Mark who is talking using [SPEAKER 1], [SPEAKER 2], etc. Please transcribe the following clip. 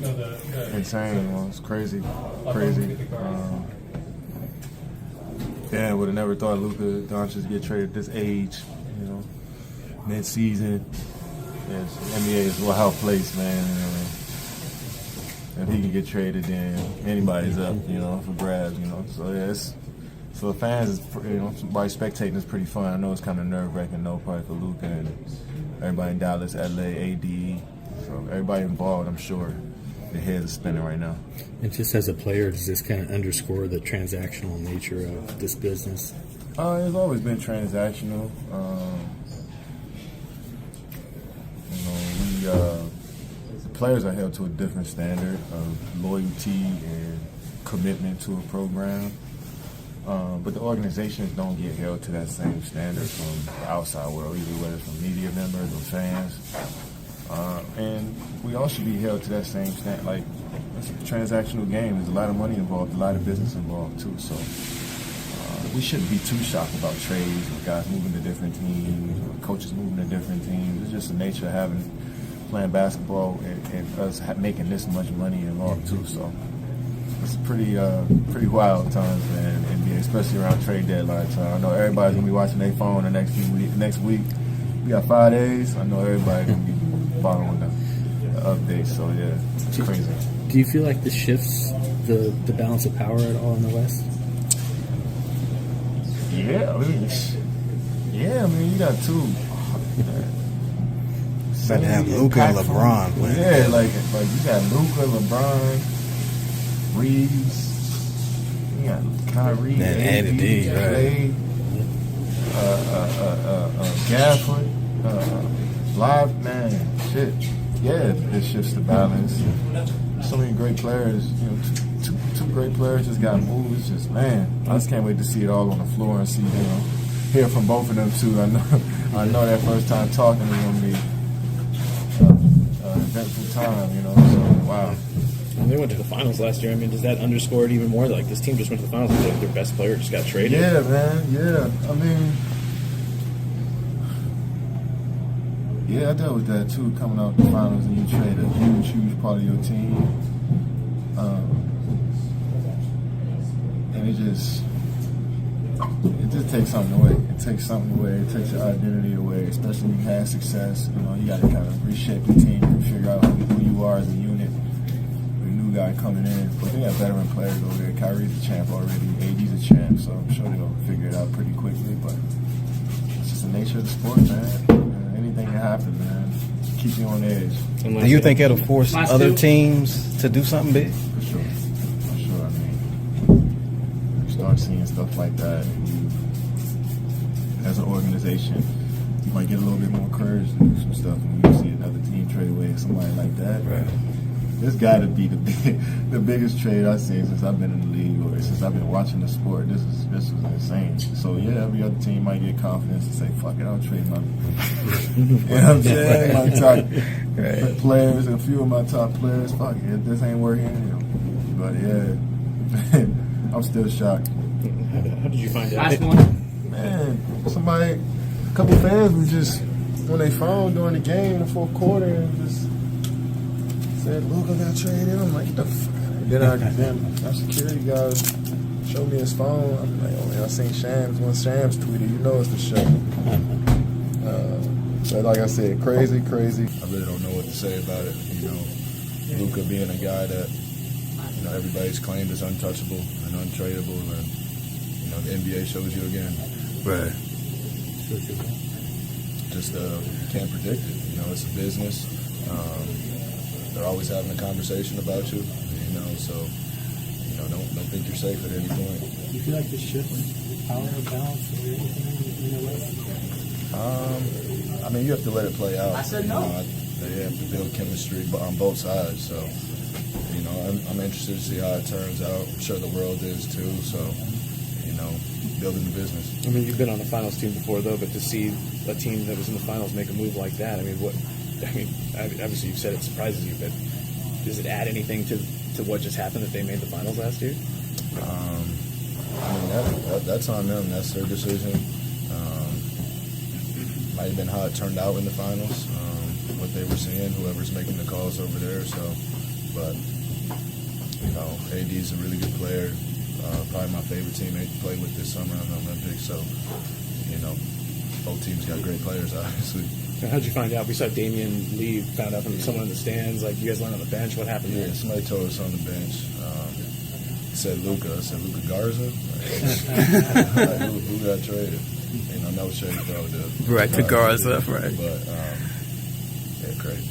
[SPEAKER 1] insane. Well, it's crazy. Yeah, would have never thought Luka Doncic get traded at this age, mid-season. Yes, NBA is a wild place, man. If he can get traded, then anybody's up, for grabs, So yeah, so the fans, somebody spectating is pretty fun. I know it's kind of nerve-wracking, probably for Luka and everybody in Dallas, LA, AD. So everybody involved, I'm sure, their heads are spinning right now.
[SPEAKER 2] And just as a player, does this kind of underscore the transactional nature of this business?
[SPEAKER 1] It's always been transactional. The players are held to a different standard of loyalty and commitment to a program. But the organizations don't get held to that same standard from the outside world, either whether it's from media members or fans. And we all should be held to that same standard. Like, it's a transactional game. There's a lot of money involved, a lot of business involved too. So we shouldn't be too shocked about trades or guys moving to different teams or coaches moving to different teams. It's just the nature of playing basketball and us making this much money involved too. So it's pretty wild times, man, in NBA, especially around trade deadline time. I know everybody's gonna be watching their phone the next week. We got 5 days. I know everybody's gonna be following the updates. So yeah, it's crazy.
[SPEAKER 2] Do you feel like this shifts the balance of power at all in the West?
[SPEAKER 1] Yeah, I mean, you got two.
[SPEAKER 3] But to have Luka and LeBron playing.
[SPEAKER 1] Yeah, like you got Luka, LeBron, Reeves, you got Kyrie,
[SPEAKER 3] and AD,
[SPEAKER 1] Clay, Gafford, live, man, shit. Yeah, it shifts the balance. So many great players, two great players just got moved. It's just, man, I just can't wait to see it all on the floor and see, hear from both of them too. I know that first time talking is gonna be an eventful time, So wow.
[SPEAKER 4] And they went to the finals last year. I mean, does that underscore it even more? Like, this team just went to the finals. Like, their best player just got traded.
[SPEAKER 1] Yeah, man. Yeah, I mean, I dealt with that too. Coming out the finals and you trade a huge part of your team, and it just takes something away. It takes something away. It takes your identity away, especially when you have success. You got to kind of reshape the team and figure out who you are as a unit. With a new guy coming in, but they got veteran players over there. Kyrie's a champ already. AD's a champ, so I'm sure they'll figure it out pretty quickly. But it's just the nature of the sport, man. Anything can happen, man. Keep you on edge.
[SPEAKER 3] Do you think it'll force other teams to do something big?
[SPEAKER 1] For sure. I mean, you start seeing stuff like that, and you, as an organization, you might get a little bit more courage to do some stuff when you see another team trade away somebody like that.
[SPEAKER 3] Right.
[SPEAKER 1] This got to be the biggest trade I've seen since I've been in the league or since I've been watching the sport. This was insane. So yeah, every other team might get confidence and say, "Fuck it, I'll trade my." You know what I'm saying? My top players, a few of my top players. Fuck it, this ain't working. But yeah, I'm still shocked.
[SPEAKER 4] How did you find out?
[SPEAKER 5] Last one.
[SPEAKER 1] Man, a couple fans was just on their phone during the game in the fourth quarter and just said, Luka got traded. I'm like, the fuck? Then our security guys showed me his phone. I'm like, oh man, I seen Shams. When Shams tweeted, it's the show. But like I said, crazy. I really don't know what to say about it. Luka being a guy that, everybody's claimed is untouchable and untradeable, and the NBA shows you again.
[SPEAKER 3] Right.
[SPEAKER 1] Just can't predict it. It's a business. They're always having a conversation about you. So don't think you're safe at any point.
[SPEAKER 2] Do you feel like this shift power balance or anything in the West?
[SPEAKER 1] I mean, you have to let it play out.
[SPEAKER 5] I said no.
[SPEAKER 1] They have to build chemistry on both sides. So, I'm interested to see how it turns out. I'm sure the world is too. So, building the business.
[SPEAKER 4] I mean, you've been on the finals team before, though, but to see a team that was in the finals make a move like that, obviously you've said it surprises you, but does it add anything to what just happened that they made the finals last year?
[SPEAKER 1] That's on them. That's their decision. Might have been how it turned out in the finals, what they were seeing, whoever's making the calls over there. So,
[SPEAKER 5] But AD is a really good player. Probably my favorite teammate to play with this summer in the Olympics. So, both teams got great players, obviously.
[SPEAKER 4] And how'd you find out? We saw Damian leave, found out from someone in the stands. Like, you guys learned on the bench. What happened there?
[SPEAKER 5] Yeah, somebody told us on the bench. Said Luka. I said, Luka Garza? Like, who got traded? No shade, though.
[SPEAKER 3] Right to Garza, right.
[SPEAKER 5] But, yeah, crazy.